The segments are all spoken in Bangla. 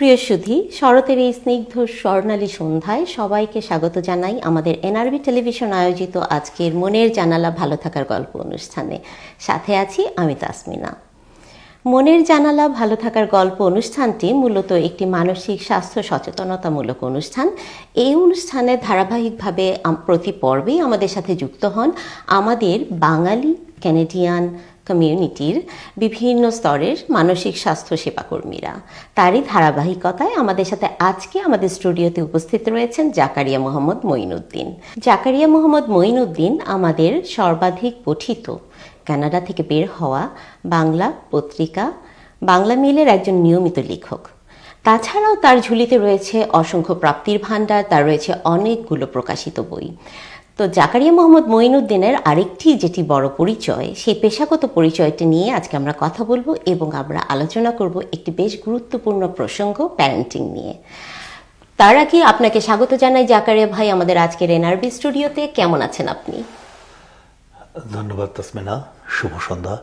সুপ্রিয় সুধী, শরতের এই স্নিগ্ধ স্বর্ণালী সন্ধ্যায় সবাইকে স্বাগত জানাই আমাদের এনআরবি টেলিভিশন আয়োজিত আজকের মনের জানালা ভালো থাকার গল্প অনুষ্ঠানে। সাথে আছি আমি তাসমিনা। মনের জানালা ভালো থাকার গল্প অনুষ্ঠানটি মূলত একটি মানসিক স্বাস্থ্য সচেতনতামূলক অনুষ্ঠান। এই অনুষ্ঠানে ধারাবাহিকভাবে প্রতি পর্বেই আমাদের সাথে যুক্ত হন আমাদের বাঙালি ক্যানাডিয়ান কমিউনিটির বিভিন্ন স্তরের মানসিক স্বাস্থ্য সেবাকর্মীরা। তারই ধারাবাহিকতায় আমাদের সাথে আজকে আমাদের স্টুডিওতে উপস্থিত রয়েছেন জাকারিয়া মোহাম্মদ মঈনুদ্দিন। জাকারিয়া মোহাম্মদ মঈনুদ্দিন আমাদের সর্বাধিক পঠিত কানাডা থেকে বের হওয়া বাংলা পত্রিকা বাংলা মেইলের একজন নিয়মিত লেখক। তাছাড়াও তার ঝুলিতে রয়েছে অসংখ্য প্রাপ্তির ভাণ্ডার, তার রয়েছে অনেকগুলো প্রকাশিত বই। তো জাকারিয়া মোহাম্মদ মঈনুদ্দিনের আরেকটি যেটি বড় পরিচয়, সেই পেশাগত পরিচয়টি নিয়ে আজকে আমরা কথা বলবো এবং আমরা আলোচনা করব একটি বেশ গুরুত্বপূর্ণ প্রসঙ্গ, প্যারেন্টিং নিয়ে। তার আগে আপনাকে স্বাগত জানাই জাকারিয়া ভাই আমাদের আজকের এনআরবি স্টুডিওতে। কেমন আছেন আপনি? ধন্যবাদ তাসমিনা, শুভ সন্ধ্যা।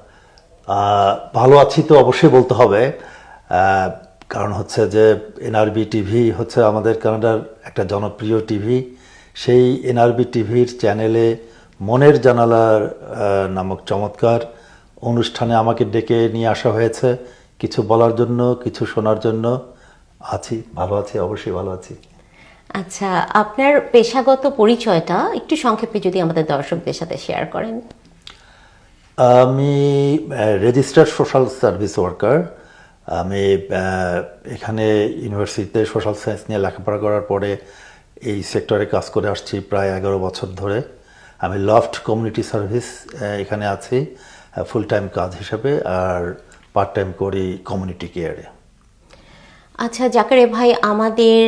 ভালো আছি তো অবশ্যই বলতে হবে, কারণ হচ্ছে যে এনআরবি টিভি হচ্ছে আমাদের কানাডার একটা জনপ্রিয় টিভি। সেই এনআরবি টিভির চ্যানেলে মনের জানালার নামক চমৎকার অনুষ্ঠানে আমাকে ডেকে নিয়ে আসা হয়েছে কিছু বলার জন্য, কিছু শোনার জন্য। ভালো আছি, অবশ্যই ভালো আছি। আচ্ছা, আপনার পেশাগত পরিচয়টা একটু সংক্ষেপে যদি আমাদের দর্শকদের সাথে শেয়ার করেন। আমি রেজিস্টার্ড সোশ্যাল সার্ভিস ওয়ার্কার। আমি এখানে ইউনিভার্সিটিতে সোশ্যাল সায়েন্স নিয়ে লেখাপড়া করার পরে এই সেক্টরে কাজ করে আসছি প্রায় 11 বছর ধরে। আমি লফট কমিউনিটি সার্ভিস এখানে আছি ফুল টাইম কাজ হিসেবে, আর পার্ট টাইম করি কমিউনিটি কেয়ারে। আচ্ছা জাকারিয়া ভাই, আমাদের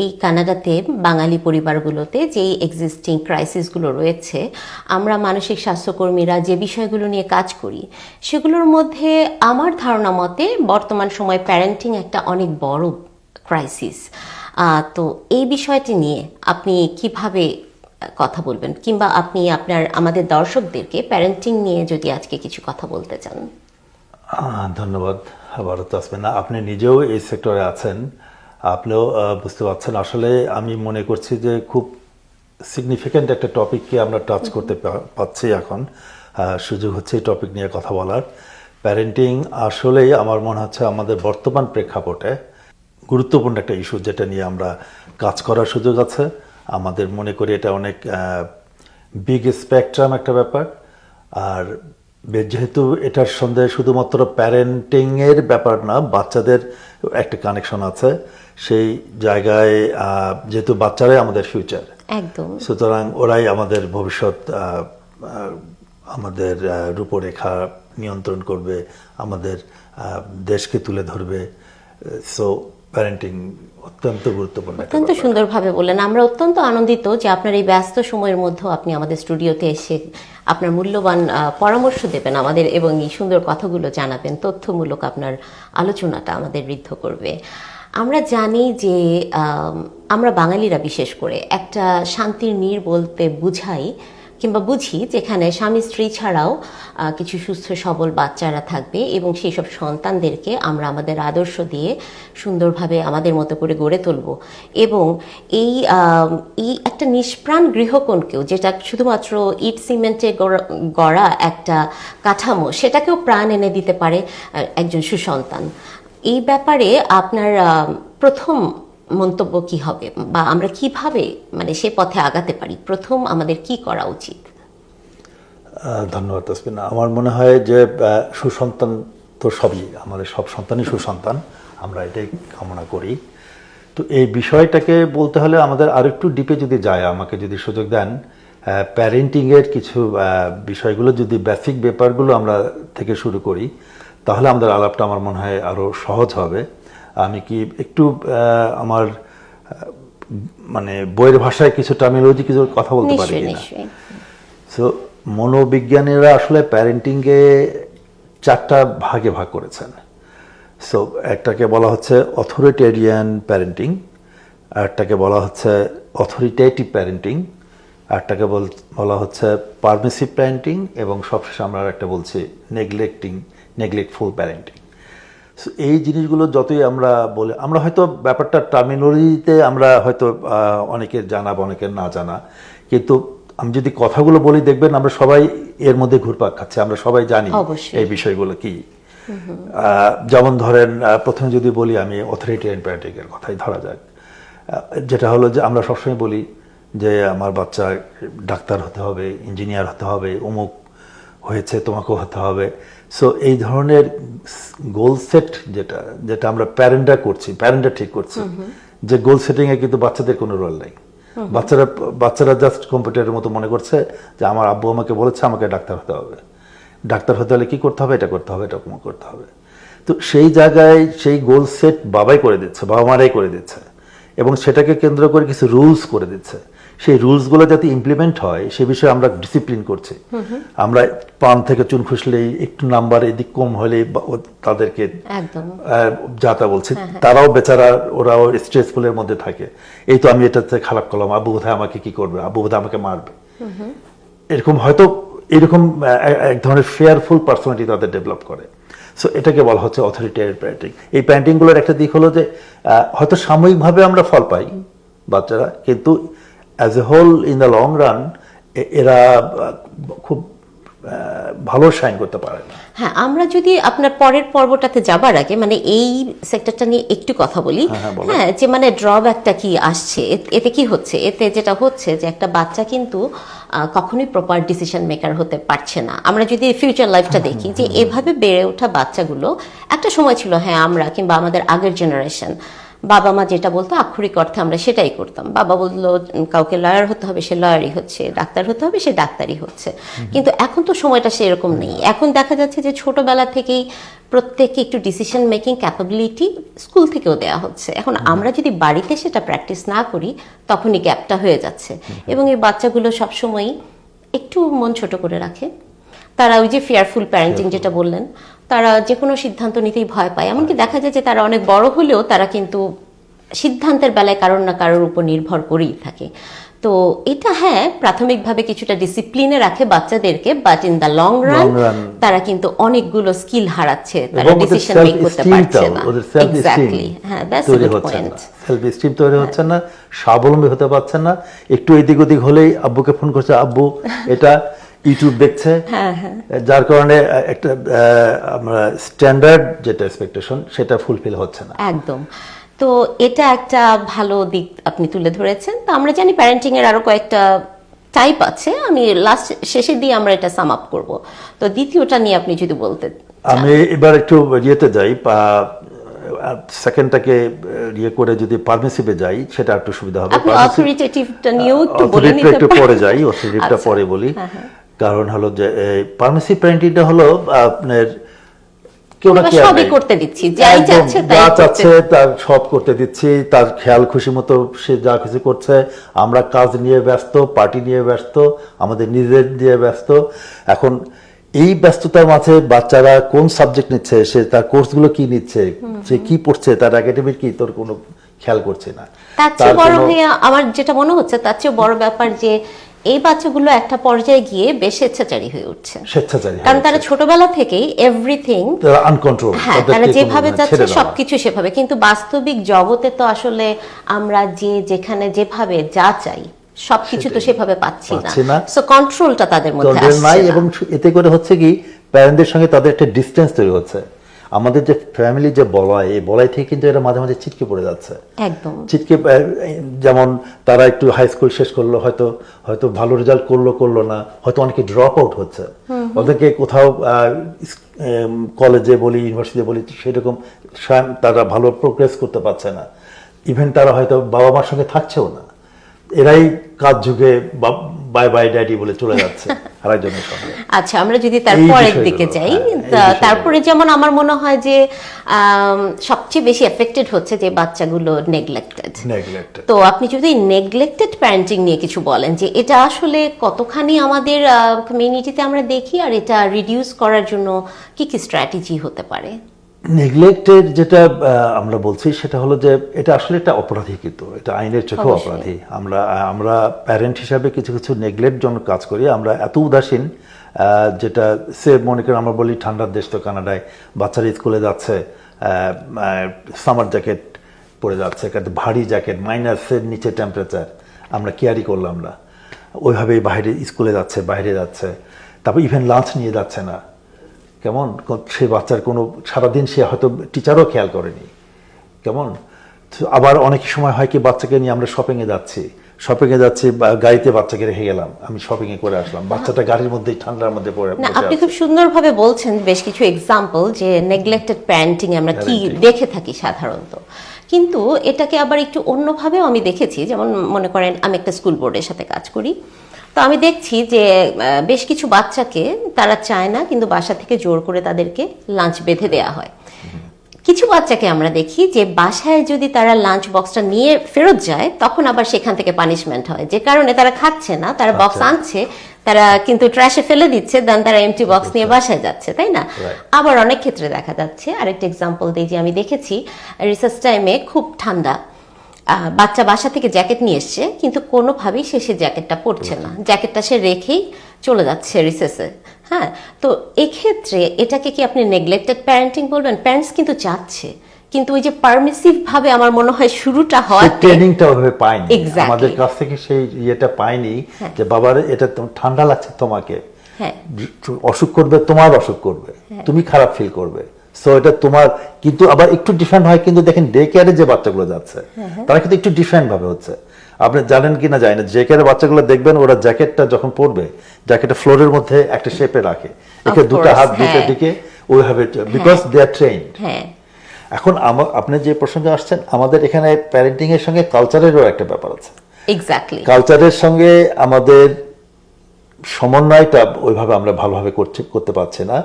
এই কানাডাতে বাঙালি পরিবারগুলোতে যেই এক্সিস্টিং ক্রাইসিসগুলো রয়েছে, আমরা মানসিক স্বাস্থ্যকর্মীরা যে বিষয়গুলো নিয়ে কাজ করি সেগুলোর মধ্যে আমার ধারণা মতে বর্তমান সময়ে প্যারেন্টিং একটা অনেক বড় ক্রাইসিস। তো এই বিষয়টি নিয়ে আপনি কিভাবে কথা বলবেন, কিংবা আপনি আমাদের দর্শকদেরকে প্যারেন্টিং নিয়ে যদি আজকে কিছু কথা বলতে চান? ধন্যবাদ আবারও তাসমিনা। আপনি নিজেও এই সেক্টরে আছেন, আপনিও বুঝতে পারছেন। আসলে আমি মনে করছি যে খুব সিগনিফিক্যান্ট একটা টপিককে আমরা টাচ করতে পারছি এখন। সুযোগ হচ্ছে এই টপিক নিয়ে কথা বলার। প্যারেন্টিং আসলেই আমার মনে হচ্ছে আমাদের বর্তমান প্রেক্ষাপটে গুরুত্বপূর্ণ একটা ইস্যু, যেটা নিয়ে আমরা কাজ করার সুযোগ আছে। আমাদের মনে করি এটা অনেক বিগ স্পেকট্রাম একটা ব্যাপার। আর যেহেতু এটার সঙ্গে শুধুমাত্র প্যারেন্টিংয়ের ব্যাপার না, বাচ্চাদের একটা কানেকশন আছে। সেই জায়গায় যেহেতু বাচ্চারাই আমাদের ফিউচার, একদম, সুতরাং ওরাই আমাদের ভবিষ্যৎ, আমাদের রূপরেখা নিয়ন্ত্রণ করবে, আমাদের দেশকে তুলে ধরবে। সো প্যারেন্টিং অত্যন্ত গুরুত্বপূর্ণ। অত্যন্ত সুন্দরভাবে বললেন। আমরা অত্যন্ত আনন্দিত যে আপনার এই ব্যস্ত সময়ের মধ্যেও আপনি আমাদের স্টুডিওতে এসে আপনার মূল্যবান পরামর্শ দেবেন আমাদের এবং এই সুন্দর কথাগুলো জানাবেন। তথ্যমূলক আপনার আলোচনাটা আমাদের ঋদ্ধ করবে। আমরা জানি যে আমরা বাঙালিরা বিশেষ করে একটা শান্তির নীড় বলতে বুঝি যেখানে স্বামী স্ত্রী ছাড়াও কিছু সুস্থ সবল বাচ্চারা থাকবে এবং সেই সব সন্তানদেরকে আমরা আমাদের আদর্শ দিয়ে সুন্দরভাবে আমাদের মতো করে গড়ে তুলব এবং এই একটা নিষ্প্রাণ গৃহকোণকেও, যেটা শুধুমাত্র ইট সিমেন্টে গড়া একটা কাঠামো, সেটাকেও প্রাণ এনে দিতে পারে একজন সুসন্তান। এই ব্যাপারে আপনার প্রথম মন্তব্য কি হবে, বা আমরা কিভাবে সে পথে আগাতে পারি? প্রথম আমাদের কি করা উচিত? ধন্যবাদ তাসমিনা। আমার মনে হয় যে সুসন্তান তো সবই, আমাদের সব সন্তানই সুসন্তান, আমরা এটাই কামনা করি। তো এই বিষয়টাকে বলতে হলে আমাদের আরেকটু ডিপে যদি যায়, আমাকে যদি সুযোগ দেন, প্যারেন্টিংয়ের কিছু বিষয়গুলো যদি বেসিক ব্যাপারগুলো আমরা থেকে শুরু করি, তাহলে আমাদের আলাপটা আমার মনে হয় আরও সহজ হবে। আমি কি একটু আমার বইয়ের ভাষায় কিছু টার্মিনোলজি কিছু কথা বলতে পারি কিনা? সো মনোবিজ্ঞানীরা আসলে প্যারেন্টিংকে 4টা ভাগে ভাগ করেছেন। সো একটাকে বলা হচ্ছে অথরিটেরিয়ান প্যারেন্টিং, আরেকটাকে বলা হচ্ছে অথরিটেটিভ প্যারেন্টিং, আরেকটাকে বলা হচ্ছে পারমিসিভ প্যারেন্টিং, এবং সবশেষে আমরা একটা বলছি নেগলেক্টফুল প্যারেন্টিং। So, এই জিনিসগুলো যতই আমরা বলি, আমরা হয়তো ব্যাপারটা টার্মিনোলজিতে আমরা হয়তো অনেকের জানা বা অনেকের না জানা, কিন্তু আমি যদি কথাগুলো বলি দেখবেন আমরা সবাই এর মধ্যে ঘুরপাক খাচ্ছি, আমরা সবাই জানি অবশ্যই। এই বিষয়গুলো কি। যেমন ধরেন প্রথমে যদি বলি আমি অথরিটেরিয়ান প্যারেন্টিং এর কথাই ধরা যাক, যেটা হলো যে আমরা সবসময় বলি যে আমার বাচ্চা ডাক্তার হতে হবে, ইঞ্জিনিয়ার হতে হবে, অমুক হয়েছে তোমাকেও হতে হবে। সো এই ধরনের গোল সেট যেটা যেটা আমরা প্যারেন্টরা ঠিক করছি, যে গোল সেটিং এ কিন্তু বাচ্চাদের কোনো রোল নেই। বাচ্চারা জাস্ট কম্পিউটারের মতো মনে করছে যে আমার আব্বু আমাকে বলেছে আমাকে ডাক্তার হতে হবে, ডাক্তার হতে হলে কি করতে হবে, এটা করতে হবে, এটা করতে হবে। তো সেই জায়গায় সেই গোল সেট বাবাই করে দিচ্ছে, বাবা মারাই করে দিচ্ছে, এবং সেটাকে কেন্দ্র করে কিছু রুলস করে দিচ্ছে। সেই রুলসগুলো যাতে ইমপ্লিমেন্ট হয় সে বিষয়ে আমরা ডিসিপ্লিন করছি। আমরা পান থেকে চুন খুসলেই একটু নাম্বার এদিক কম হলে তাদেরকে যাতা বলছি, তারাও বেচারা ওরাও স্ট্রেসফুলের মধ্যে থাকে। এই তো আমি এটাতে খারাপ করলাম, আব্বু বোধহয় আমাকে কি করবে, আব্বু বোধহয় আমাকে মারবে, এরকম হয়তো এরকম এক ধরনের ফেয়ারফুল পার্সোনালিটি তাদের ডেভেলপ করে। সো এটাকে বলা হচ্ছে অথরিটেরিয়ান প্যারেন্টিং। এই প্যারেন্টিংগুলোর একটা দিক হলো যে হয়তো সাময়িকভাবে আমরা ফল পাই বাচ্চারা, কিন্তু as a whole in the long run এরা খুব ভালো শাইন করতে পারে না। হ্যাঁ, আমরা যদি আপনার পরের পর্বটাতে যাবার আগে মানে এই সেক্টরটা নিয়ে একটু কথা বলি। হ্যাঁ, যে মানে ড্রব্যাকটা কি আসছে, এতে কি হচ্ছে? এতে যেটা হচ্ছে যে একটা বাচ্চা কিন্তু কখনোই প্রপার ডিসিশন মেকার হতে পারছে না। আমরা যদি ফিউচার লাইফটা দেখি, যে এভাবে বেড়ে ওঠা বাচ্চাগুলো, একটা সময় ছিল হ্যাঁ আমরা কিংবা আমাদের আগের জেনারেশন বাবা মা যেটা বলতো আক্ষরিক অর্থে আমরা সেটাই করতাম। বাবা বললো কাউকে লয়ার হতে হবে, সে লয়ারই হচ্ছে, ডাক্তার হতে হবে, সে ডাক্তারই হচ্ছে। কিন্তু এখন তো সময়টা সেরকম নেই। এখন দেখা যাচ্ছে যে ছোটবেলা থেকেই প্রত্যেককে একটু ডিসিশন মেকিং ক্যাপাবিলিটি স্কুল থেকেও দেওয়া হচ্ছে। এখন আমরা যদি বাড়িতে সেটা প্র্যাকটিস না করি তখনই গ্যাপটা হয়ে যাচ্ছে, এবং এই বাচ্চাগুলো সবসময়ই একটু মন ছোট করে রাখে। তারা ওই যে ফিয়ারফুল প্যারেন্টিং যেটা বললেন, তারা যে কোনো সিদ্ধান্ত নিতেই ভয় পায়। এমনকি দেখা যায় যে তারা অনেক বড় হলেও তারা কিন্তু সিদ্ধান্তের বেলায় কারোর না কারোর উপর নির্ভর করেই থাকে। তো এটা হ্যাঁ প্রাথমিকভাবে কিছুটা ডিসিপ্লিনে রাখে বাচ্চাদেরকে, but in the long run তারা কিন্তু অনেকগুলো স্কিল হারাচ্ছে, তারা ডিসিশন মেক করতে পারছে না। এক্স্যাক্টলি, হ্যাঁ, that's a good point. Self esteem তৈরি হচ্ছে না, স্বাবলম্বী হতে পারছে না। একটু এদিক ওদিক হলেই আব্বুকে ফোন করছে, আব্বু এটা ইউটিউব দেখছে, যার কারণে একটা আমরা স্ট্যান্ডার্ড যেটা এক্সপেকটেশন সেটা ফুলফিল হচ্ছে না একদম। তো এটা একটা ভালো দিক আপনি তুলে ধরেছেন। তো আমরা জানি প্যারেন্টিং এর আরো কয়েকটা টাইপ আছে, আমি লাস্ট শেষে দিয়ে আমরা এটা সাম আপ করব। তো দ্বিতীয়টা নিয়ে আপনি যদি বলতে। আমি এবার একটু ইয়েতে যাই, সেকেন্ডটাকে ইয়ে করে যদি পারমিসিভে যাই সেটা একটু সুবিধা হবে। আপনি অথরিটেটিভটা নিয়েও একটু বলে নিতে একটু পরে যাই, অথরিটেটিভটা পরে বলি। কারণ হলো যে পারমিসিভ প্যারেন্টিংটা হলো আপনার কেউ না কেউ সবই করতে দিচ্ছি, যাই চাচ্ছে তাই চাচ্ছে তার সব করতে দিচ্ছি, তার খেয়াল খুশি মতো সে যা কিছু করছে। আমরা কাজ নিয়ে ব্যস্ত, পার্টি নিয়ে ব্যস্ত, আমাদের নিজেদের নিয়ে ব্যস্ত। এখন এই ব্যস্ততার মাঝে বাচ্চারা কোন সাবজেক্ট নিচ্ছে, সে তার কোর্সগুলো কি নিচ্ছে, সে কি পড়ছে, তার একাডেমিক কি, তোর কোনো খেয়াল করছে না। তার চেয়ে বড় ভাইয়া আমার যেটা মনে হচ্ছে, তার চেয়ে বড় ব্যাপার যে এই বাচ্চাগুলো একটা পর্যায়ে গিয়ে বেশ স্বেচ্ছাচারী হয়ে উঠছে। কারণ তারা ছোটবেলা থেকেই এভরিথিং আনকন্ট্রোল, হ্যাঁ, তারা যেভাবে যাচ্ছে সবকিছু সেভাবে। কিন্তু বাস্তবিক জগতে তো আসলে আমরা যেখানে যেভাবে যা চাই সবকিছু তো সেভাবে পাচ্ছি না। সো কন্ট্রোলটা তাদের মধ্যে আসছে না, এবং এতে করে হচ্ছে কি প্যারেন্টদের সঙ্গে তাদের একটা ডিসটেন্স তৈরি হচ্ছে। আমাদের যে ফ্যামিলি যে বলয়, এই বলয় থেকে কিন্তু এরা মাঝে মাঝে ছিটকে পড়ে যাচ্ছে। একদম ছিটকে, যেমন তারা একটু হাই স্কুল শেষ করলো, হয়তো ভালো রেজাল্ট করলো না, হয়তো অনেকে ড্রপ আউট হচ্ছে, ওদেরকে কোথাও কলেজে বলি, ইউনিভার্সিটিতে বলি, সেরকম তারা ভালো প্রোগ্রেস করতে পারছে না। ইভেন তারা হয়তো বাবা মার সঙ্গে থাকছেও না, এরাই কাজ যুগে বাই বাই ড্যাডি বলে চলে যাচ্ছে আরেকজনের সঙ্গে। আচ্ছা, আমরা যদি তারপরের দিকে যাই, তারপরে যেমন আমার মনে হয় যে সবচেয়ে বেশি এফেক্টেড হচ্ছে যে বাচ্চাগুলো নেগলেক্টেড। তো আপনি যদি নেগলেক্টেড প্যারেন্টিং নিয়ে কিছু বলেন, যে এটা আসলে কতখানি আমাদের কমিউনিটিতে আমরা দেখি, আর এটা রিডিউস করার জন্য কি কি স্ট্র্যাটেজি হতে পারে? নেগলেক্টের যেটা আমরা বলছি সেটা হলো যে এটা আসলে একটা অপরাধী, কিন্তু এটা আইনের চোখেও অপরাধী। আমরা প্যারেন্ট হিসাবে কিছু কিছু নেগলেক্ট জন্য কাজ করি, আমরা এত উদাসীন, যেটা সে মনে করেন আমরা বলি ঠান্ডার দেশ তো কানাডায়, বাচ্চারা স্কুলে যাচ্ছে, সামার জ্যাকেট পরে যাচ্ছে, ভারী জ্যাকেট, মাইনাসের নিচে টেম্পারেচার, আমরা কেয়ারই করলাম না, ওইভাবেই বাইরে স্কুলে যাচ্ছে, বাইরে যাচ্ছে, তারপর ইভেন লাঞ্চ নিয়ে যাচ্ছে না। কেমন সে বাচ্চার কোনো সারাদিন সে হয়তো টিচারও খেয়াল করেনি। কেমন আবার অনেক সময় হয় কি বাচ্চাকে নিয়ে আমরা শপিংয়ে যাচ্ছি বা গাড়িতে বাচ্চাকে রেখে গেলাম, আমি শপিংয়ে করে আসলাম, বাচ্চাটা গাড়ির মধ্যেই ঠান্ডার মধ্যে পড়ে না, আপনি খুব সুন্দরভাবে বলছেন বেশ কিছু এক্সাম্পল যে নেগলেক্টেড প্যারেন্টিং আমরা কি দেখে থাকি সাধারণত। কিন্তু এটাকে আবার একটু অন্যভাবেও আমি দেখেছি। যেমন মনে করেন আমি একটা স্কুল বোর্ডের সাথে কাজ করি, তো আমি দেখছি যে বেশ কিছু বাচ্চাকে তারা চায় না, কিন্তু বাসা থেকে জোর করে তাদেরকে লাঞ্চ বেঁধে দেওয়া হয়। কিছু বাচ্চাকে আমরা দেখি যে বাসায় যদি তারা লাঞ্চ বক্সটা নিয়ে ফেরত যায়, তখন আবার সেখান থেকে পানিশমেন্ট হয়, যে কারণে তারা খাচ্ছে না, তারা বক্স আনছে, তারা কিন্তু ট্র্যাশে ফেলে দিচ্ছে, দেন তারা এমটি বক্স নিয়ে বাসায় যাচ্ছে, তাই না? আবার অনেক ক্ষেত্রে দেখা যাচ্ছে, আরেকটা এক্সাম্পল দিই, যে আমি দেখেছি রিসার্চ টাইমে খুব ঠান্ডা, বাচ্চা বাসা থেকে জ্যাকেট নিয়ে এসছে, কিন্তু কোনোভাবেই সে জ্যাকেটটা পরছে না, জ্যাকেটটা সে রেখেই চলে যাচ্ছে রিসেসে। হ্যাঁ, তো এক্ষেত্রে এটাকে কি আপনি নেগলেক্টেড প্যারেন্টিং বলবেন? প্যারেন্টস কিন্তু চাচ্ছে, কিন্তু ওই যে পারমিসিভ ভাবে আমার মনে হয় শুরুটা হয়, ট্রেনিংটা ওইভাবে পায়নি, আমাদের কাছ থেকে সেই ইয়েটা পায়নি যে বাবার এটা ঠান্ডা লাগছে, তোমাকে অসুখ করবে, তোমার অসুখ করবে, তুমি খারাপ ফিল করবে, সো এটা তোমার। কিন্তু আবার একটু ডিফারেন্ট হয়, কিন্তু দেখেন ডে কেয়ারে যে বাচ্চাগুলো যাচ্ছে তারা কিন্তু একটু ডিফারেন্ট ভাবে হচ্ছে। আপনি জানেন কি না জানি না, ডে কেয়ারে বাচ্চাগুলো দেখবেন ওরা জ্যাকেটটা যখন পরবে, জ্যাকেটটা ফ্লোরের মধ্যে একটা শেপে রাখে, একে দুটো হাত দুটো দিকে ওইভাবে, বিকজ দে আর ট্রেইনড। এখন আপনি যে প্রসঙ্গে আসছেন, আমাদের এখানে প্যারেন্টিং এর সঙ্গে কালচারেরও একটা ব্যাপার আছে। এক্স্যাক্টলি, কালচারের সঙ্গে আমাদের সমন্বয়টা ওইভাবে আমরা ভালোভাবে করতে পারছি না।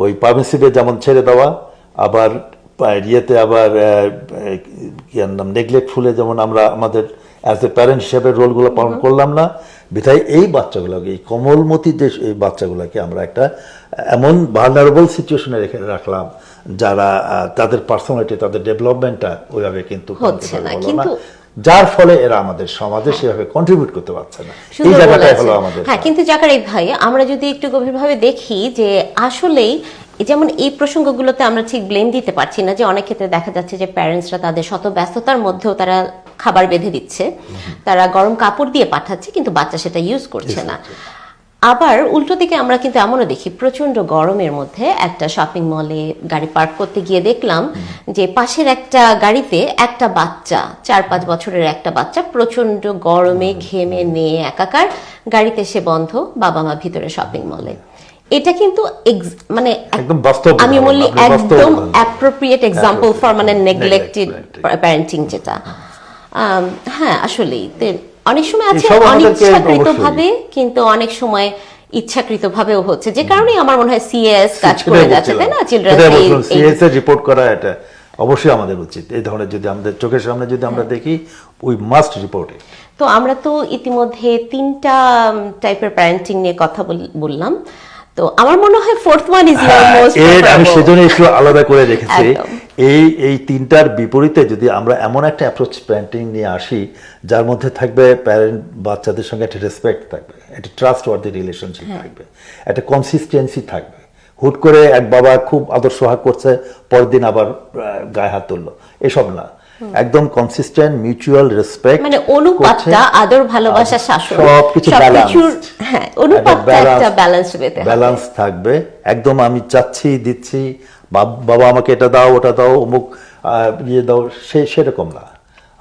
ওই পারমিসিভে যেমন ছেড়ে দেওয়া, আবার ইয়েতে আবার কি নাম নেগলেক্টফুলে যেমন আমরা আমাদের অ্যাজ এ প্যারেন্ট হিসেবে রোলগুলো পালন করলাম না, বিধায় এই বাচ্চাগুলোকে, এই কোমলমতি যে এই বাচ্চাগুলোকে আমরা একটা এমন ভালনারেবল সিচুয়েশনে রেখে রাখলাম, যারা তাদের পার্সোনালিটি, তাদের ডেভেলপমেন্টটা ওইভাবে কিন্তু হচ্ছে না, কিন্তু যার ফলে এরা আমাদের সমাজে সেভাবে কন্ট্রিবিউট করতে পারছে না। এই জায়গাটাই হলো আমাদের। হ্যাঁ, কিন্তু জাকারিয়া ভাই, আমরা যদি একটু গভীরভাবে দেখি যে আসলেই যেমন এই প্রসঙ্গগুলোতে আমরা ঠিক ব্লেম দিতে পারছি না, যে অনেক ক্ষেত্রে দেখা যাচ্ছে যে প্যারেন্টসরা তাদের শত ব্যস্ততার মধ্যেও তারা খাবার বেঁধে দিচ্ছে, তারা গরম কাপড় দিয়ে পাঠাচ্ছে, কিন্তু বাচ্চা সেটা ইউজ করছে না। আবার উল্টো দিকে আমরা কিন্তু এমনও দেখি, প্রচন্ড গরমের মধ্যে একটা শপিং মলে গাড়ি পার্ক করতে গিয়ে দেখলাম যে পাশের একটা গাড়িতে একটা বাচ্চা, 4-5 বছরের একটা বাচ্চা, প্রচন্ড গরমে ঘেমে নিয়ে একাকার, গাড়িতে সে বন্ধ, বাবা মা ভিতরে শপিং মলে। এটা কিন্তু মানে একদম বাস্তব, আমি বলি একদম অ্যাপ্রোপ্রিয়েট এক্সাম্পল ফর মানে নেগলেক্টেড প্যারেন্টিং যেটা। হ্যাঁ, আসলেই অনেক সময় আছে অনিচ্ছাকৃতভাবে, কিন্তু অনেক সময় ইচ্ছাকৃতভাবেও হচ্ছে, যে কারণে আমার মনে হয় সিএস কাজ করে যাচ্ছে, তাই না? সিএস এর রিপোর্ট করা এটা অবশ্যই আমাদের উচিত। এই ধরনের যদি আমাদের চোখের সামনে যদি আমরা দেখি, উই মাস্ট রিপোর্ট ইট। তো আমরা তো ইতিমধ্যে 3টা টাইপের প্যারেন্টিং নিয়ে কথা বললাম, তো আমার মনে হয় ফোর্থ ওয়ান ইজ মোস্ট, আমি সেজন্য একটু আলাদা করে রেখেছি। এই 3টার বিপরীতে যদি আমরা এমন একটা অ্যাপ্রোচ প্যারেন্টিং নিয়ে আসি, যার মধ্যে থাকবে প্যারেন্ট বাচ্চাদের সঙ্গে একটা রেসপেক্ট থাকবে, একটা ট্রাস্ট ওয়ার্দি রিলেশনশিপ থাকবে, একটা কনসিস্টেন্সি থাকবে। হুট করে এক বাবা খুব আদর সোহাগ করছে, পরের দিন আবার গায়ে হাত তুললো, এসব না। একদম কনসিস্টেন্ট মিউচুয়াল রেসপেক্ট, মানে অনুপাতটা, আদর, ভালোবাসা, শাসন, সবকিছু ব্যালেন্স, হ্যাঁ, অনুপাতটা একটা ব্যালেন্স থাকবে। একদম আমি চাচ্ছি, দিচ্ছি, বাবা আমাকে এটা দাও, ওটা দাও, অমুক ইয়ে দাও, সেরকম না।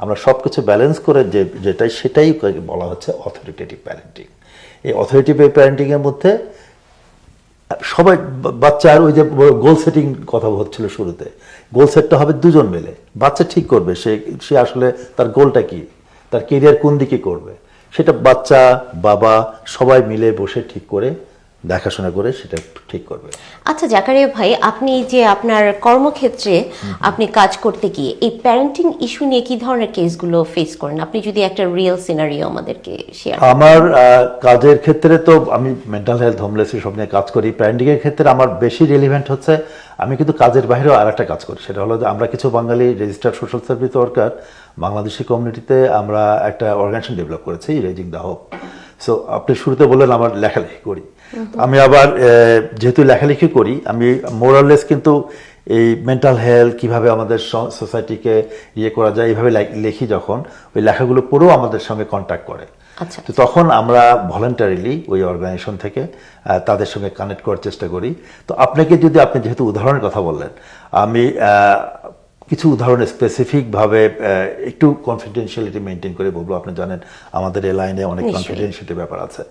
আমরা সবকিছু ব্যালেন্স করে যেটাই সেটাই বলা হচ্ছে অথরিটেটিভ প্যারেন্টিং। এই অথরিটেটিভ প্যারেন্টিং এর মধ্যে সবাই বাচ্চার ওই যে গোল সেটিং কথা হচ্ছিল শুরুতে, গোল সেটটা হবে দুজন মিলে, বাচ্চা ঠিক করবে সে আসলে তার গোলটা কি, তার কেরিয়ার কোন দিকে করবে, সেটা বাচ্চা বাবা সবাই মিলে বসে ঠিক করে দেখাশোনা করে সেটা ঠিক করবে। আচ্ছা জাকারিয়া ভাই, আপনি যে আপনার কর্মক্ষেত্রে আপনি কাজ করতে গিয়ে এই প্যারেন্টিং ইস্যু নিয়ে কি ধরনের কেসগুলো ফেস করেন? আপনি যদি একটা রিয়েল সিনারিও আমাদেরকে শেয়ার করেন। আমার কাজের ক্ষেত্রে তো আমি মেন্টাল হেলথ, হোমলেস সব নিয়ে কাজ করি। প্যারেন্টিং এর ক্ষেত্রে আমার বেশি রেলিভেন্ট হচ্ছে, আমি কিন্তু কাজের বাইরেও আর একটা কাজ করি, সেটা হলো যে আমরা কিছু Bangali registered social service worker Bangladeshi কমিউনিটিতে আমরা একটা অর্গানাইজেশন ডেভেলপ করেছি, রেজিং দ্য হোপ। সো আপনি শুরুতে বললেন আমার লেখালেখি করি, আমি আবার যেহেতু লেখালেখি করি আমি মোরাললেস কিন্তু এই মেন্টাল হেলথ কিভাবে আমাদের সোসাইটিকে ইয়ে করা যায় এইভাবে লিখি, যখন ওই লেখাগুলো পড়েও আমাদের সঙ্গে কন্ট্যাক্ট করে। আচ্ছা, তো তখন আমরা ভলেন্টারিলি ওই অর্গানাইজেশন থেকে তাদের সঙ্গে কানেক্ট করার চেষ্টা করি। তো আপনি যেহেতু উদাহরণের কথা বললেন, আমি কিছু উদাহরণ স্পেসিফিকভাবে একটু কনফিডেন্সিয়ালিটি মেনটেন করে বলবো। আপনি জানেন আমাদের এই লাইনে অনেক কনফিডেন্সিয়ালিটির ব্যাপার আছে।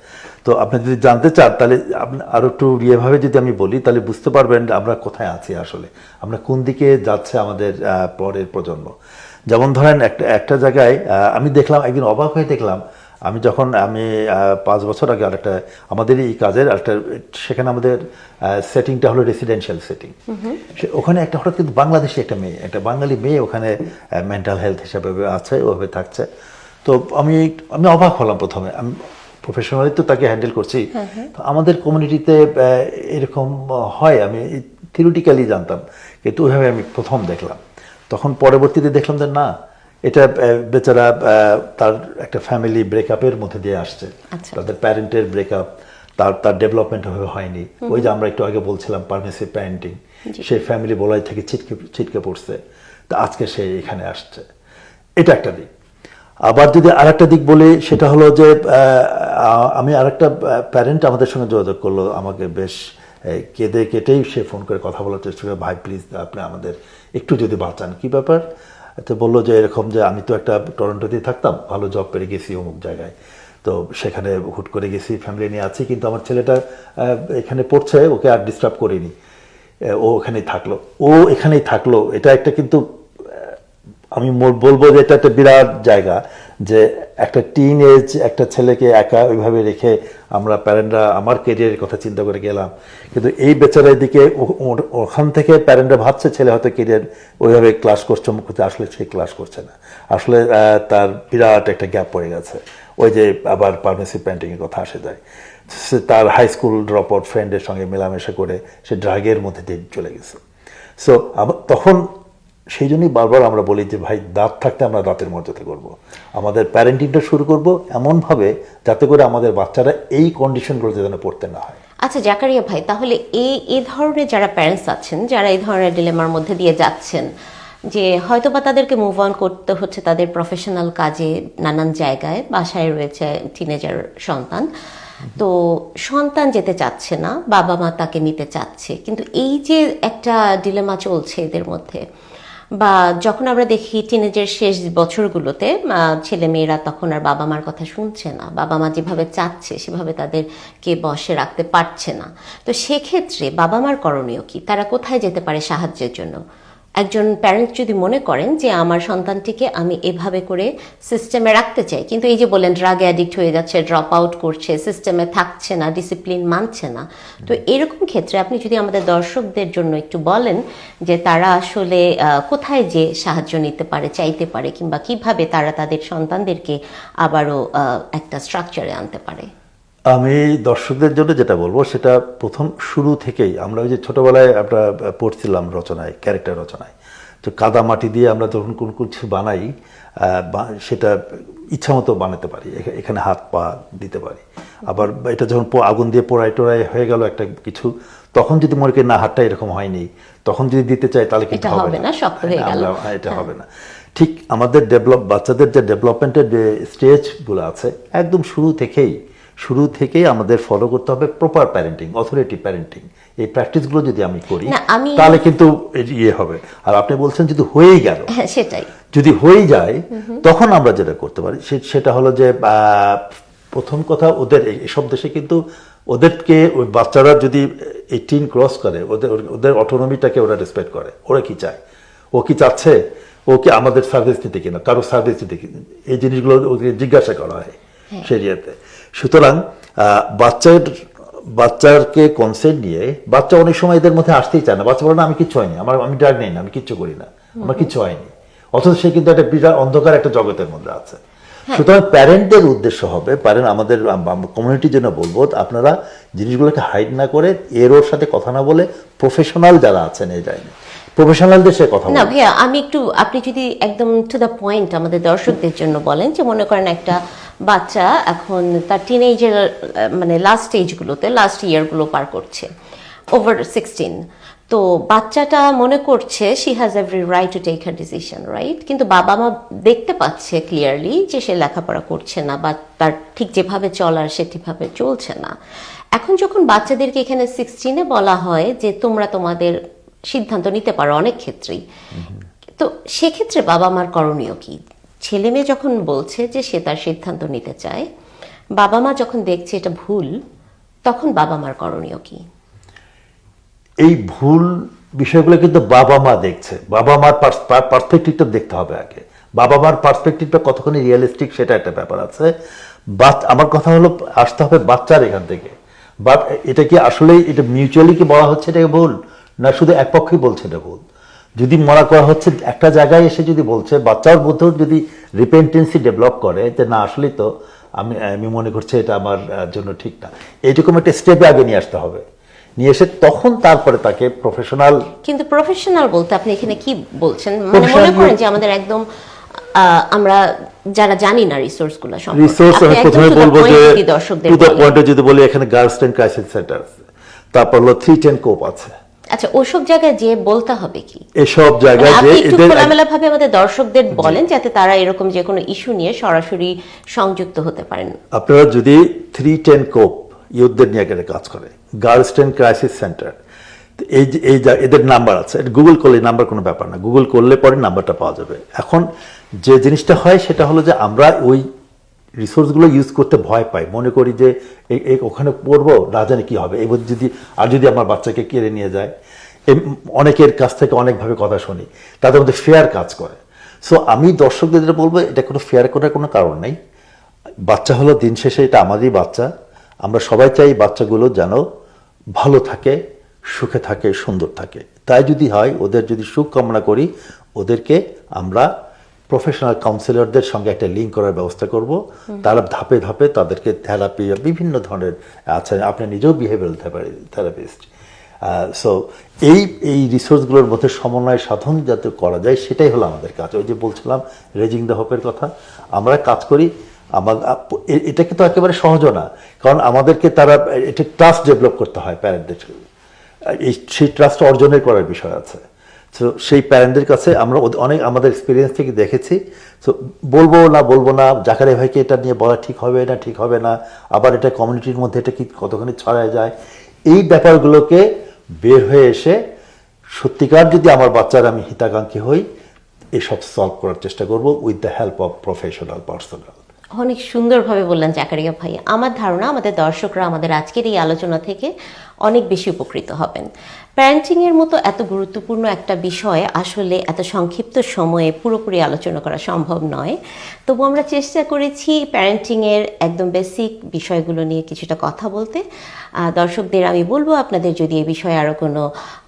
তো আপনি যদি জানতে চান তাহলে আপনি আরো একটু ইয়েভাবে যদি আমি বলি তাহলে বুঝতে পারবেন আমরা কোথায় আছি, আসলে আমরা কোন দিকে যাচ্ছে আমাদের পরের প্রজন্ম। যেমন ধরেন একটা জায়গায় আমি দেখলাম, একদিন অবাক হয়ে দেখলাম, আমি 5 বছর আগে আরেকটা আমাদের এই কাজের আরেকটা, সেখানে আমাদের সেটিংটা হলো রেসিডেন্সিয়াল সেটিং। ওখানে একটা হঠাৎ কিন্তু বাংলাদেশি একটা বাঙালি মেয়ে ওখানে মেন্টাল হেলথ হিসাবে আছে, ওভাবে থাকছে। তো আমি অবাক হলাম প্রথমে, আমি প্রফেশনালি তো তাকে হ্যান্ডেল করছি। তো আমাদের কমিউনিটিতে এরকম হয় আমি থিওরিটিক্যালি জানতাম, কিন্তু ওইভাবে আমি প্রথম দেখলাম। তখন পরবর্তীতে দেখলাম যে না, এটা বেচারা তার একটা ফ্যামিলি ব্রেকআপের মধ্যে দিয়ে আসছে, তাদের প্যারেন্টের ব্রেকআপ, তার ডেভেলপমেন্ট হয়নি। ওই যে আমরা একটু আগে বলছিলাম পারমিসিভ প্যারেন্টিং, সেই ফ্যামিলি বলাই থেকে ছিটকে পড়ছে, তা আজকে সে এখানে আসছে। এটা একটা দিক। আবার যদি আরেকটা দিক বলি, সেটা হলো যে আমি আরেকটা প্যারেন্ট আমাদের সঙ্গে যোগাযোগ করলো, আমাকে বেশ কেটেই সে ফোন করে কথা বলার চেষ্টা করে, ভাই প্লিজ আপনি আমাদের একটু যদি বাঁচান। কি ব্যাপার? তো বললো যে এরকম যে আমি তো একটা টরন্টোতেই থাকতাম, ভালো জব পেয়ে গেছি অমুক জায়গায়, তো সেখানে হুট করে গেছি, ফ্যামিলি নিয়ে আছি, কিন্তু আমার ছেলেটা এখানে পড়ছে, ওকে আর ডিস্টার্ব করিনি, ও এখানেই থাকলো। এটা একটা, কিন্তু আমি বলবো যে এটা একটা বিরাট জায়গা, যে একটা টিন এজ একটা ছেলেকে একা ওইভাবে রেখে আমরা প্যারেন্টরা আমার কেরিয়ারের কথা চিন্তা করে গেলাম, কিন্তু এই বেচারার দিকে ওখান থেকে প্যারেন্টরা ভাবছে ছেলে হয়তো কেরিয়ার ওইভাবে ক্লাস করছে, আসলে সে ক্লাস করছে না, আসলে তার বিরাট একটা গ্যাপ পড়ে গেছে। ওই যে আবার পারমিসিভ প্যারেন্টিংয়ের কথা আসে যায়, সে তার হাই স্কুল ড্রপ আউট ফ্রেন্ডের সঙ্গে মেলামেশা করে সে ড্রাগের মধ্যে দিয়ে চলে গেছে। সো তখন সেই জন্যই বারবার আমরা বলি যে ভাই, দাঁত থাকতে আমরা দাঁতের মর্যাদা করব, আমাদের প্যারেন্টিংটা শুরু করব এমনভাবে যাতে করে আমাদের বাচ্চারা এই কন্ডিশনগুলোতে যেন পড়তে না হয়। আচ্ছা জাকারিয়া ভাই, তাহলে এই ধরনের যারা প্যারেন্টস আছেন, যারা এই ধরনের ডিলেমার মধ্যে দিয়ে যাচ্ছেন, যে হয়তোবা তাদেরকে মুভ অন করতে হচ্ছে তাদের প্রফেশনাল কাজে, নানান জায়গায়, বাসায় রয়েছে টিনেজার সন্তান, তো সন্তান যেতে চাচ্ছে না, বাবা মা তাকে নিতে চাচ্ছে, কিন্তু এই যে একটা ডিলেমা চলছে এদের মধ্যে, বা যখন আমরা দেখি টিনেজের শেষ বছরগুলোতে ছেলে মেয়েরা তখন আর বাবা মার কথা শুনছে না, বাবা মা যেভাবে চাচ্ছে সেভাবে তাদেরকে বশে রাখতে পারছে না, তো সেক্ষেত্রে বাবা মার করণীয় কি? তারা কোথায় যেতে পারে সাহায্যের জন্য? একজন প্যারেন্ট যদি মনে করেন যে আমার সন্তানটিকে আমি এভাবে করে সিস্টেমে রাখতে চাই, কিন্তু এই যে বলেন ড্রাগ অ্যাডিক্ট হয়ে যাচ্ছে, ড্রপ আউট করছে, সিস্টেমে থাকছে না, ডিসিপ্লিন মানছে না, তো এরকম ক্ষেত্রে আপনি যদি আমাদের দর্শকদের জন্য একটু বলেন যে তারা আসলে কোথায় যে সাহায্য নিতে পারে, চাইতে পারে, কিংবা কিভাবে তারা তাদের সন্তানদেরকে আবারও একটা স্ট্রাকচারে আনতে পারে। আমি দর্শকদের জন্য যেটা বলবো, সেটা প্রথম শুরু থেকেই আমরা ওই যে ছোটবেলায় আমরা পড়ছিলাম রচনায়, ক্যারেক্টার রচনায়, তো কাদা মাটি দিয়ে আমরা যখন কোন কিছু বানাই, সেটা ইচ্ছা মতো বানাতে পারি, এখানে হাত পা দিতে পারি। আবার এটা যখন আগুন দিয়ে পোড়াই টোড়াই হয়ে গেল একটা কিছু, তখন যদি মনে করি না হাতটা এরকম হয়নি, তখন যদি দিতে চাই তাহলে কিন্তু হবে না, শক্ত হয়ে গেল, এটা হবে না। ঠিক আমাদের বাচ্চাদের যে ডেভেলপমেন্টের যে স্টেজগুলো আছে, একদম শুরু থেকেই আমাদের ফলো করতে হবে প্রপার প্যারেন্টিং, অথরিটি প্যারেন্টিং। এই প্র্যাকটিসগুলো যদি আমি করি তাহলে কিন্তু ইয়ে হবে। আর আপনি বলছেন যদি হয়েই গেল, সেটাই যদি হয়ে যায় তখন আমরা যেটা করতে পারি সেটা হলো যে প্রথম কথা, ওদের এসব দেশে কিন্তু ওদেরকে ওই বাচ্চারা যদি 18 ক্রস করে, ওদের অটোনমিটাকে ওরা রেসপেক্ট করে। ওরা কি চায়, ও কি চাচ্ছে, ও কি আমাদের সার্ভিস নিতে কিনা, কারো সার্ভিস নিতে কিনা, এই জিনিসগুলো ওকে জিজ্ঞাসা করা হয় শরিয়াতে। সুতরাং বাচ্চাকে কনসেন্ট নিয়ে, বাচ্চা অনেক সময় এদের মধ্যে আসতেই চায় না, বাচ্চা বলে না আমি কিচ্ছু হয়নি, আমি ড্রাগ নেই না, আমি কিচ্ছু করি না, আমার কিচ্ছু হয়নি, অথচ সে কিন্তু একটা বিরাট অন্ধকার একটা জগতের মধ্যে আছে। সুতরাং প্যারেন্টদের উদ্দেশ্য হবে, আমাদের কমিউনিটির জন্য বলবো, আপনারা জিনিসগুলোকে হাইড না করে, ওর সাথে কথা না বলে, প্রফেশনাল যারা আছেন এই লাইনে, প্রফেশনালদের সাথে কথা বলুন। না ভাইয়া, আমি একটু, আপনি যদি একদম টু দ্য পয়েন্ট আমাদের দর্শকদের জন্য বলেন, যে মনে করেন একটা বাচ্চা এখন তার টিনেজের মানে লাস্ট স্টেজগুলোতে, লাস্ট ইয়ারগুলো পার করছে, ওভার 16। তো বাচ্চাটা মনে করছে she has every right to take her decision, right? কিন্তু বাবা মা দেখতে পাচ্ছে ক্লিয়ারলি যে সে লেখাপড়া করছে না বা তার ঠিক যেভাবে চলার সে ঠিকভাবে চলছে না। এখন যখন বাচ্চাদেরকে এখানে 16-এ বলা হয় যে তোমরা তোমাদের সিদ্ধান্ত নিতে পারো অনেক ক্ষেত্রেই, তো সেক্ষেত্রে বাবা মার করণীয় কি? ছেলে মেয়ে যখন বলছে যে সে তার সিদ্ধান্ত নিতে চায়, বাবা মা যখন দেখছে এটা ভুল, তখন বাবা মার করণীয় কি? এই ভুল বিষয়গুলো কিন্তু বাবা মা দেখছে, বাবা মার পার্সপেক্টিভটা দেখতে হবে আগে। বাবা মার পার্সপেক্টিভটা কতখানি রিয়েলিস্টিক সেটা একটা ব্যাপার আছে। আমার কথা হলো আসতে হবে বাচ্চার এখান থেকে। বাট এটা কি আসলেই এটা মিউচুয়ালি কি বলা হচ্ছে এটাকে ভুল, না শুধু এক পক্ষই বলছে এটা ভুল? যদি মনে করা হচ্ছে একটা জায়গায় এসে যদি বলছে, বাচ্চার মধ্যেও যদি রিপেন্টেন্সি ডেভেলপ করে যে না আসলেই তো আমি মনে করছি এটা আমার জন্য ঠিক না, এইরকম একটা স্টেপে আগে নিয়ে আসতে হবে। নিয়ে এসে তখন তারপরে তাকে প্রফেশনাল। কিন্তু প্রফেশনাল বলতে আপনি এখানে কি বলছেন? মানে মনে করেন যে আমাদের একদম আমরা যারা জানি না রিসোর্সগুলো সম্পর্কে, রিসোর্স আপনি আমি একদম প্রথমে to the বলবো point যে যদি দর্শকদের টু দ্য বলেন। পয়েন্টে যদি বলি এখানে গার্লস্টেন ক্রাইসিস সেন্টার আছে, তারপর হলো 310 কোপ আছে। আচ্ছা, ওসব জায়গায় যে বলতে হবে কি? এসব জায়গায় মানে যে আপনি একটু এদের খোলামেলা ভাবে আমাদের দর্শকদের বলেন যাতে তারা এরকম যে কোনো ইস্যু নিয়ে সরাসরি সংযুক্ত হতে পারেন। আপনারা যদি 310 কোপ ইউথদের নিয়ে এখানে কাজ করে, গার্লস্টেন ক্রাইসিস সেন্টার, এদের নাম্বার আছে, গুগল করলে নাম্বার কোনো ব্যাপার না, গুগল করলে পরে নাম্বারটা পাওয়া যাবে। এখন যে জিনিসটা হয় সেটা হলো যে আমরা ওই রিসোর্সগুলো ইউজ করতে ভয় পাই, মনে করি যে ওখানে পড়বো না জানি কি হবে, এবার যদি আমার বাচ্চাকে কেড়ে নিয়ে যায়। অনেকের কাছ থেকে অনেকভাবে কথা শুনি, তাদের মধ্যে ফেয়ার কাজ করে। সো আমি দর্শকদের যেটা বলবো, এটা কোনো ফেয়ার করার কোনো কারণ নেই। বাচ্চা হলো দিন শেষে এটা আমাদেরই বাচ্চা, আমরা সবাই চাই বাচ্চাগুলো যেন ভালো থাকে, সুখে থাকে, সুন্দর থাকে। তাই যদি হয়, ওদের যদি সুখ কামনা করি, ওদেরকে আমরা প্রফেশনাল কাউন্সিলরদের সঙ্গে একটা লিঙ্ক করার ব্যবস্থা করব। তারা ধাপে ধাপে তাদেরকে থেরাপি বিভিন্ন ধরনের আছে, আপনি নিজেও বিহেভিয়ারাল থেরাপিস্ট। সো এই রিসোর্সগুলোর মধ্যে সমন্বয় সাধন যাতে করা যায়, সেটাই হলো আমাদের কাজ। ওই যে বলছিলাম রেজিং দ্য হোপের কথা, আমরা কাজ করি। এটা কিন্তু একেবারে সহজও না, কারণ আমাদেরকে তারা এটা ট্রাস্ট ডেভেলপ করতে হয় প্যারেন্টদের। সেই ট্রাস্ট অর্জনের করার বিষয় আছে। তো সেই প্যারেন্টদের কাছে আমরা অনেক আমাদের এক্সপিরিয়েন্স থেকে দেখেছি। তো বলবো না জাকারিয়া ভাইকে এটা নিয়ে বলা ঠিক হবে না, ঠিক হবে না, আবার এটা কমিউনিটির মধ্যে এটা কি কতখানি ছড়ায় যায়, এই ব্যাপারগুলোকে বের হয়ে এসে সত্যিকার যদি আমার বাচ্চার আমি হিতাকাঙ্ক্ষী হই, এসব সলভ করার চেষ্টা করব with the help of professional personal. অনেক সুন্দরভাবে বললেন জাকারিয়া ভাই। আমার ধারণা আমাদের দর্শকরা আমাদের আজকের এই আলোচনা থেকে অনেক বেশি উপকৃত হবেন। প্যারেন্টিংয়ের মতো এত গুরুত্বপূর্ণ একটা বিষয় আসলে এত সংক্ষিপ্ত সময়ে পুরোপুরি আলোচনা করা সম্ভব নয়। তবু আমরা চেষ্টা করেছি প্যারেন্টিংয়ের একদম বেসিক বিষয়গুলো নিয়ে কিছুটা কথা বলতে। দর্শকদের আমি বলবো, আপনাদের যদি এই বিষয়ে আরও কোনো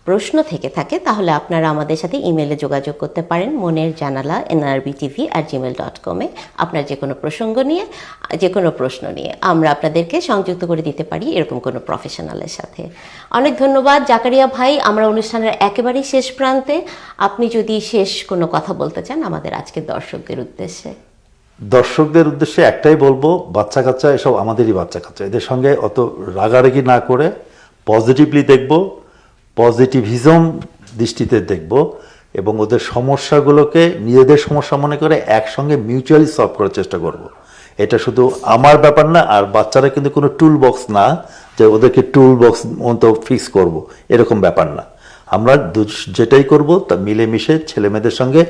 প্রশ্ন থেকে থাকে তাহলে আপনারা আমাদের সাথে ইমেলে যোগাযোগ করতে পারেন, মনের জানালা nrbtv@gmail.com। আপনার যে কোনো প্রসঙ্গ নিয়ে, যে কোনো প্রশ্ন নিয়ে আমরা আপনাদেরকে সংযুক্ত করে দিতে পারি এরকম কোনো প্রফেশনালের সাথে। অনেক ধন্যবাদ জাকারিয়া ভাই। আমরা অনুষ্ঠানের একেবারেই শেষ প্রান্তে, আপনি যদি শেষ কোনো কথা বলতে চান আমাদের আজকের দর্শকদের উদ্দেশ্যে। দর্শকদের উদ্দেশ্যে একটাই বলবো, বাচ্চা কাচ্চা এসব আমাদেরই বাচ্চা কাচ্চা, এদের সঙ্গে অত রাগারাগি না করে পজিটিভলি দেখব, পজিটিভিজম দৃষ্টিতে দেখব, এবং ওদের সমস্যাগুলোকে নিজেদের সমস্যা মনে করে একসঙ্গে মিউচুয়ালি সলভ করার চেষ্টা করব। এটা শুধু আমার ব্যাপার না, আর বাচ্চারা কিন্তু কোনো টুল বক্স না যে ওদেরকে টুল বক্স মতো ফিক্স করব, এরকম ব্যাপার না। আমরা যেটাই করব তা মিলেমিশে ছেলেমেয়েদের সঙ্গে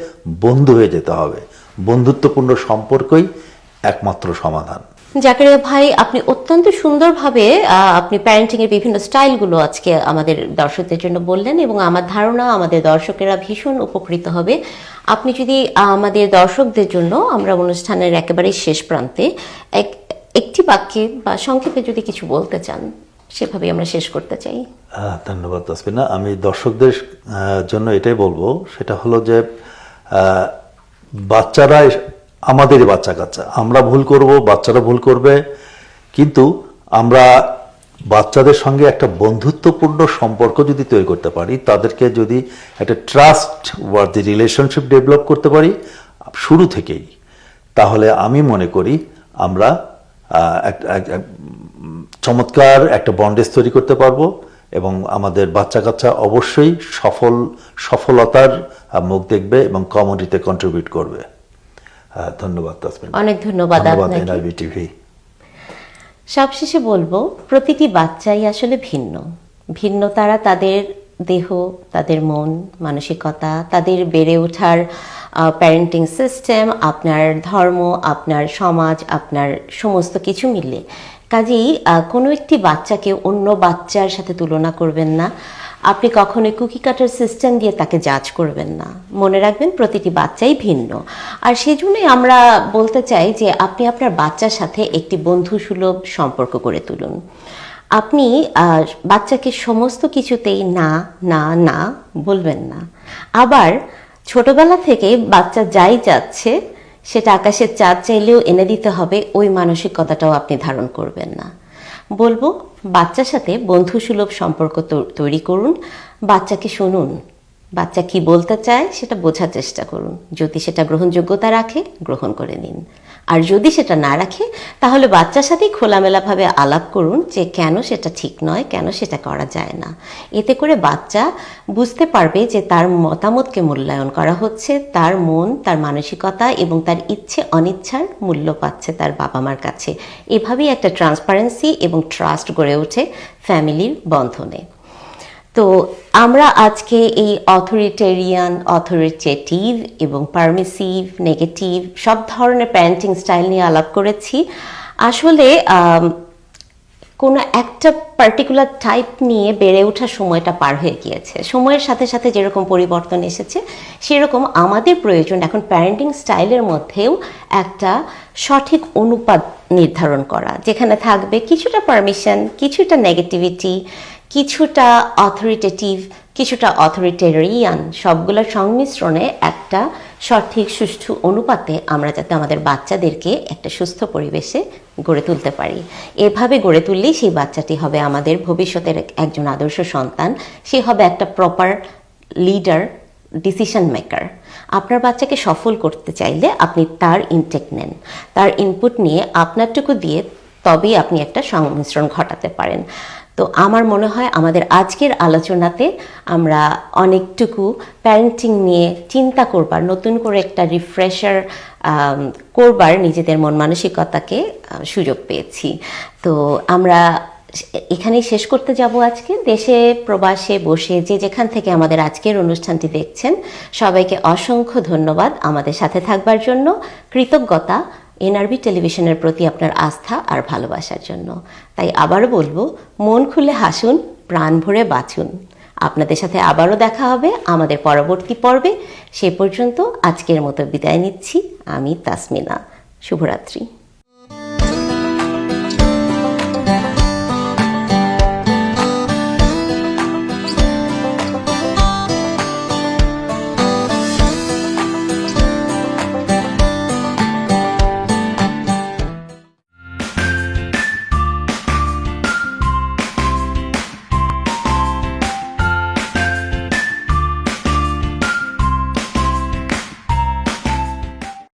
বন্ধু হয়ে যেতে হবে। বন্ধুত্বপূর্ণ সম্পর্কই একমাত্র সমাধান। জাকারিয়া ভাই, আপনি অত্যন্ত সুন্দরভাবে আপনি প্যারেন্টিংয়ের বিভিন্ন স্টাইলগুলো আজকে আমাদের দর্শকদের জন্য বললেন, এবং আমার ধারণা আমাদের দর্শকেরা ভীষণ উপকৃত হবে। আপনি যদি আমাদের দর্শকদের জন্য, আমরা অনুষ্ঠানের একেবারে শেষ প্রান্তে একটি বাক্যে বা সংক্ষেপে যদি কিছু বলতে চান, সেভাবে আমরা শেষ করতে চাই। ধন্যবাদ তাসমিনা। আমি দর্শকদের জন্য এটাই বলবো, সেটা হলো যে বাচ্চারা আমাদেরই বাচ্চা কাচ্চা, আমরা ভুল করব, বাচ্চারা ভুল করবে, কিন্তু আমরা বাচ্চাদের সঙ্গে একটা বন্ধুত্বপূর্ণ সম্পর্ক যদি তৈরি করতে পারি, তাদেরকে যদি একটা ট্রাস্ট ওয়ার্দি রিলেশনশিপ ডেভেলপ করতে পারি শুরু থেকেই, তাহলে আমি মনে করি আমরা চমৎকার একটা বন্ডেজ তৈরি করতে পারবো এবং আমাদের বাচ্চা কাচ্চা অবশ্যই সফলতার মুখ দেখবে এবং কমিউনিটিতে কন্ট্রিবিউট করবে। ধন্যবাদ তাসমিন। অনেক ধন্যবাদ আপনাকে। NRB TV. সবশেষে বলবো, প্রতিটি বাচ্চাই আসলে ভিন্ন। ভিন্ন তারা তাদের দেহ, তাদের মন, মানসিকতা, তাদের বেড়ে ওঠার প্যারেন্টিং সিস্টেম, আপনার ধর্ম, আপনার সমাজ, আপনার সমস্ত কিছু মিলে। কাজেই কোনো একটি বাচ্চাকে অন্য বাচ্চার সাথে তুলনা করবেন না। আপনি কখনোই কুকি কাটার সিস্টেম দিয়ে তাকে জাজ করবেন না। মনে রাখবেন প্রতিটি বাচ্চাই ভিন্ন। আর সেজন্যই আমরা বলতে চাই যে আপনি আপনার বাচ্চার সাথে একটি বন্ধুসুলভ সম্পর্ক গড়ে তুলুন। আপনি বাচ্চাকে সমস্ত কিছুতেই না না না বলবেন না। আবার ছোটবেলা থেকে বাচ্চা যাই যাচ্ছে সেটা আকাশের চাঁদ চাইলেও এনে দিতে হবে, ওই মানসিকতাটাও আপনি ধারণ করবেন না। বলবো, বাচ্চার সাথে বন্ধুসুলভ সম্পর্ক তৈরি করুন, বাচ্চাকে শুনুন, বাচ্চা কি বলতে চায় সেটা বোঝার চেষ্টা করুন। যদি সেটা গ্রহণযোগ্যতা রাখে, গ্রহণ করে নিন। আর যদি সেটা না রাখে, তাহলে বাচ্চার সাথেই খোলামেলাভাবে আলাপ করুন যে কেন সেটা ঠিক নয়, কেন সেটা করা যায় না। এতে করে বাচ্চা বুঝতে পারবে যে তার মতামতকে মূল্যায়ন করা হচ্ছে, তার মন, তার মানসিকতা এবং তার ইচ্ছে অনিচ্ছার মূল্য পাচ্ছে তার বাবা মার কাছে। এভাবেই একটা ট্রান্সপারেন্সি এবং ট্রাস্ট গড়ে ওঠে ফ্যামিলির বন্ধনে। তো আমরা আজকে এই অথরিটেটিভ এবং পারমিসিভ, নেগেটিভ সব ধরনের প্যারেন্টিং স্টাইল নিয়ে আলাপ করেছি। আসলে কোনো একটা পার্টিকুলার টাইপ নিয়ে বেড়ে ওঠার সময়টা পার হয়ে গিয়েছে। সময়ের সাথে সাথে যেরকম পরিবর্তন এসেছে, সেরকম আমাদের প্রয়োজন এখন প্যারেন্টিং স্টাইলের মধ্যেও একটা সঠিক অনুপাত নির্ধারণ করা, যেখানে থাকবে কিছুটা পারমিশন, কিছুটা নেগেটিভিটি, কিছুটা অথরিটেটিভ, কিছুটা অথরিটেরিয়ান, সবগুলোর সংমিশ্রণে একটা সঠিক সুষ্ঠু অনুপাতে আমরা যাতে আমাদের বাচ্চাদেরকে একটা সুস্থ পরিবেশে গড়ে তুলতে পারি। এভাবে গড়ে তুললেই সেই বাচ্চাটি হবে আমাদের ভবিষ্যতের একজন আদর্শ সন্তান। সে হবে একটা প্রপার লিডার, ডিসিশন মেকার। আপনার বাচ্চাকে সফল করতে চাইলে আপনি তার ইনটেক নেন, তার ইনপুট নিয়ে আপনারটুকু দিয়ে তবেই আপনি একটা সংমিশ্রণ ঘটাতে পারেন। তো আমার মনে হয় আমাদের আজকের আলোচনাতে আমরা অনেকটুকু প্যারেন্টিং নিয়ে চিন্তা করবার, নতুন করে একটা রিফ্রেশার করবার নিজেদের মন মানসিকতাকে সুযোগ পেয়েছি। তো আমরা এখানেই শেষ করতে যাব আজকে। দেশে প্রবাসে বসে যে যেখান থেকে আমাদের আজকের অনুষ্ঠানটি দেখছেন, সবাইকে অসংখ্য ধন্যবাদ আমাদের সাথে থাকবার জন্য। কৃতজ্ঞতা এনআরবি টেলিভিশনের প্রতি আপনার আস্থা আর ভালোবাসার জন্য। তাই আবারও বলবো, মন খুলে হাসুন, প্রাণ ভরে বাঁচুন। আপনাদের সাথে আবারও দেখা হবে আমাদের পরবর্তী পর্বে। সে পর্যন্ত আজকের মতো বিদায় নিচ্ছি। আমি তাসমিনা। শুভরাত্রি।